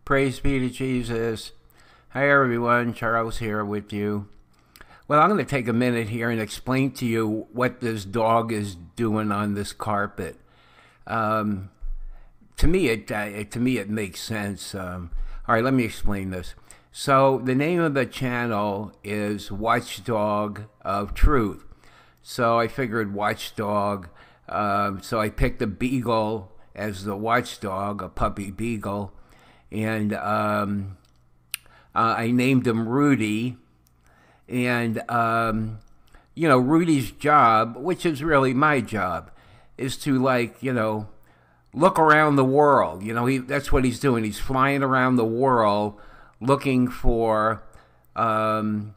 Praise be to Jesus. Hi everyone, Charles here with you. Well, I'm going to take a minute here and explain to you what this dog is doing on this carpet. To me, it makes sense. All right, let me explain this. So the name of the channel is Watchdog of Truth. So I figured watchdog. So I picked a beagle as the watchdog, a puppy beagle. And I named him Rudy. And, Rudy's job, which is really my job, is to, look around the world. That's what he's doing. He's flying around the world looking for error,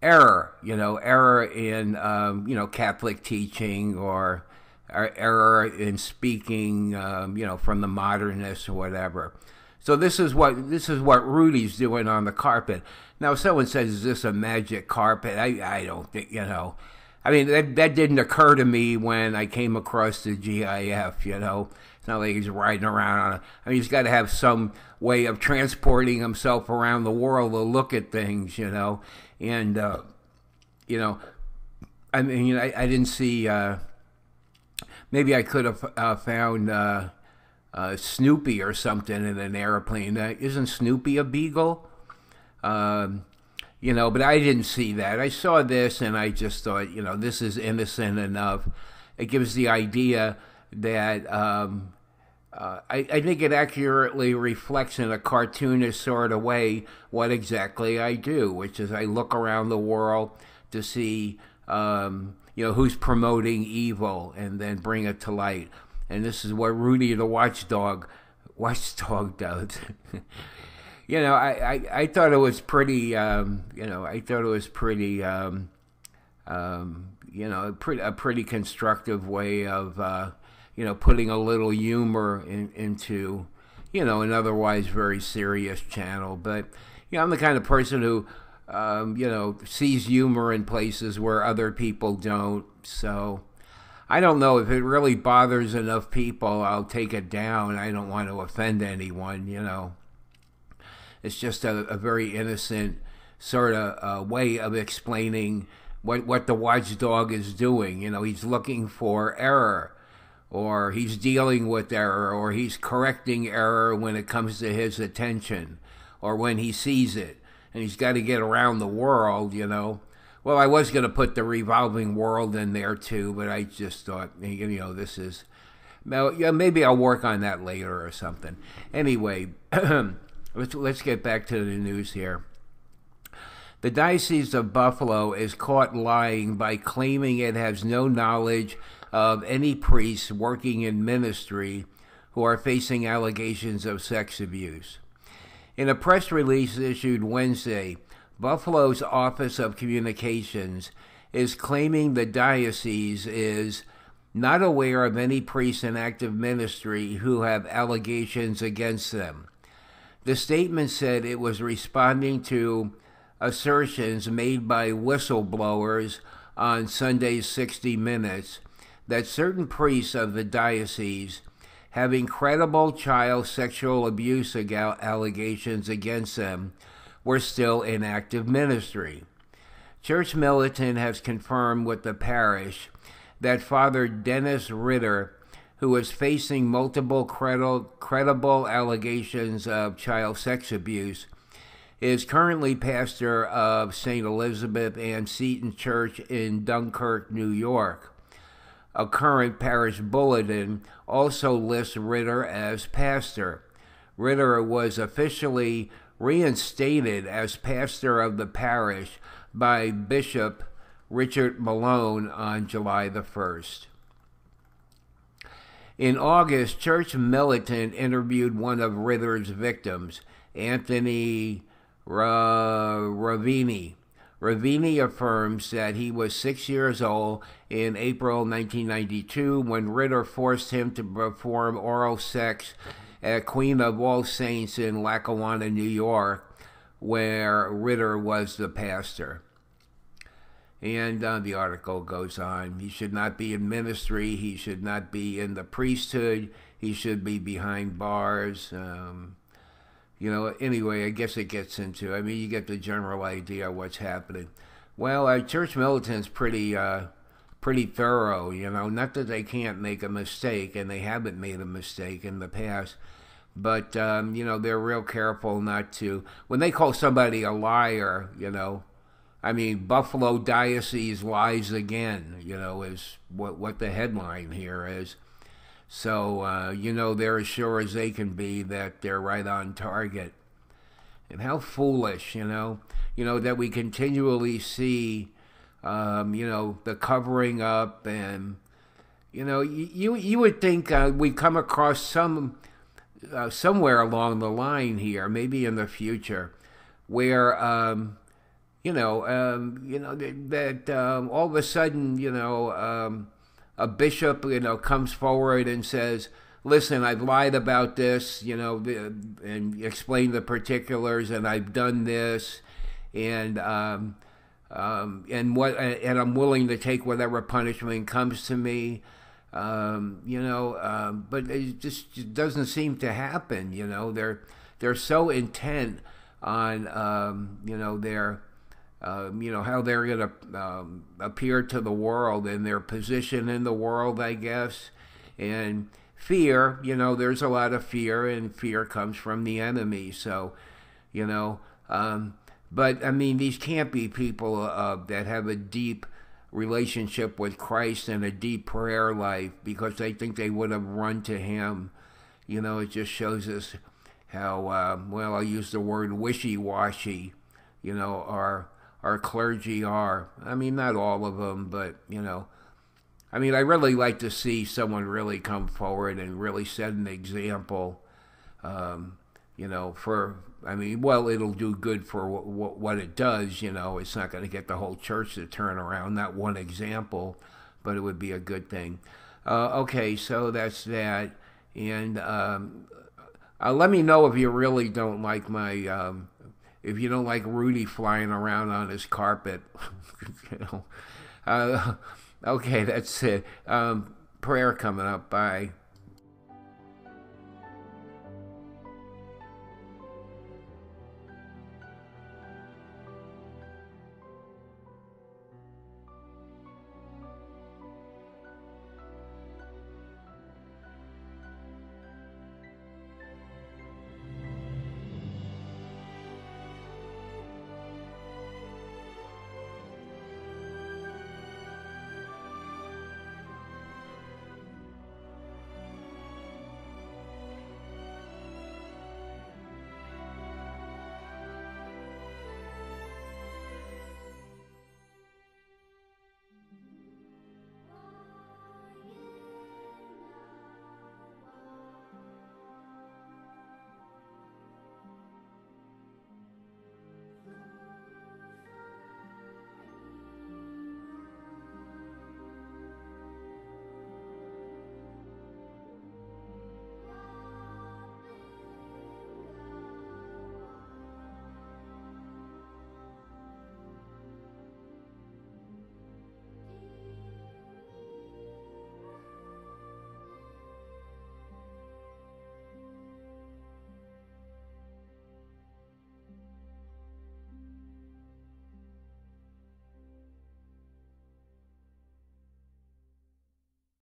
error in, Catholic teaching or error in speaking, from the modernists or whatever. So this is what Rudy's doing on the carpet. Now, someone says, "Is this a magic carpet?" I don't think, I mean, that didn't occur to me when I came across the GIF, It's not like he's riding around on it. I mean, he's got to have some way of transporting himself around the world to look at things, And, I mean, I didn't see, maybe I could have found Snoopy or something in an airplane. Isn't Snoopy a beagle? But I didn't see that. I saw this and I just thought, this is innocent enough. It gives the idea that I think it accurately reflects in a cartoonish sort of way what exactly I do, which is I look around the world to see, who's promoting evil and then bring it to light. And this is what Rudy the watchdog does. I thought it was pretty, a pretty constructive way of, putting a little humor into, an otherwise very serious channel. But, I'm the kind of person who, sees humor in places where other people don't. So I don't know if it really bothers enough people, I'll take it down. I don't want to offend anyone, It's just a very innocent sort of way of explaining what the watchdog is doing. He's looking for error, or he's dealing with error, or he's correcting error when it comes to his attention, or when he sees it. And he's got to get around the world, Well, I was going to put the revolving world in there too, but I just thought, this is... Well, maybe I'll work on that later or something. Anyway... Let's get back to the news here. The Diocese of Buffalo is caught lying by claiming it has no knowledge of any priests working in ministry who are facing allegations of sex abuse. In a press release issued Wednesday, Buffalo's Office of Communications is claiming the diocese is not aware of any priests in active ministry who have allegations against them. The statement said it was responding to assertions made by whistleblowers on Sunday's 60 Minutes that certain priests of the diocese have incredible child sexual abuse allegations against them were still in active ministry. Church Militant has confirmed with the parish that Father Dennis Ritter, who is facing multiple credible allegations of child sex abuse, is currently pastor of St. Elizabeth Ann Seton Church in Dunkirk, New York. A current parish bulletin also lists Ritter as pastor. Ritter was officially reinstated as pastor of the parish by Bishop Richard Malone on July the 1st. In August, Church Militant interviewed one of Ritter's victims, Anthony Ravini. Ravini affirms that he was 6 years old in April 1992 when Ritter forced him to perform oral sex at Queen of All Saints in Lackawanna, New York, where Ritter was the pastor. And the article goes on. He should not be in ministry. He should not be in the priesthood. He should be behind bars. Anyway, I guess it gets into, I mean, you get the general idea of what's happening. Well, church militant's pretty thorough, not that they can't make a mistake, and they haven't made a mistake in the past, but, they're real careful not to, when they call somebody a liar, I mean, Buffalo Diocese lies again, is what the headline here is. So, they're as sure as they can be that they're right on target. And how foolish, that we continually see, the covering up, and, you would think we come across somewhere along the line here, maybe in the future, where, that all of a sudden, a bishop, comes forward and says, listen, I've lied about this, and explain the particulars, and I've done this, and I'm willing to take whatever punishment comes to me, but it just doesn't seem to happen. They're so intent on, their how they're going to appear to the world and their position in the world, I guess. And fear, there's a lot of fear, and fear comes from the enemy. So, but I mean, these can't be people that have a deep relationship with Christ and a deep prayer life, because they think they would have run to him. It just shows us how, I'll use the word wishy-washy, our clergy are. I mean, not all of them, but, I mean, I really like to see someone really come forward and really set an example, it'll do good for what it does, It's not going to get the whole church to turn around, not one example, but it would be a good thing. Okay, so that's that. And let me know if you really don't like my... if you don't like Rudy flying around on his carpet. Okay, that's it. Prayer coming up. Bye.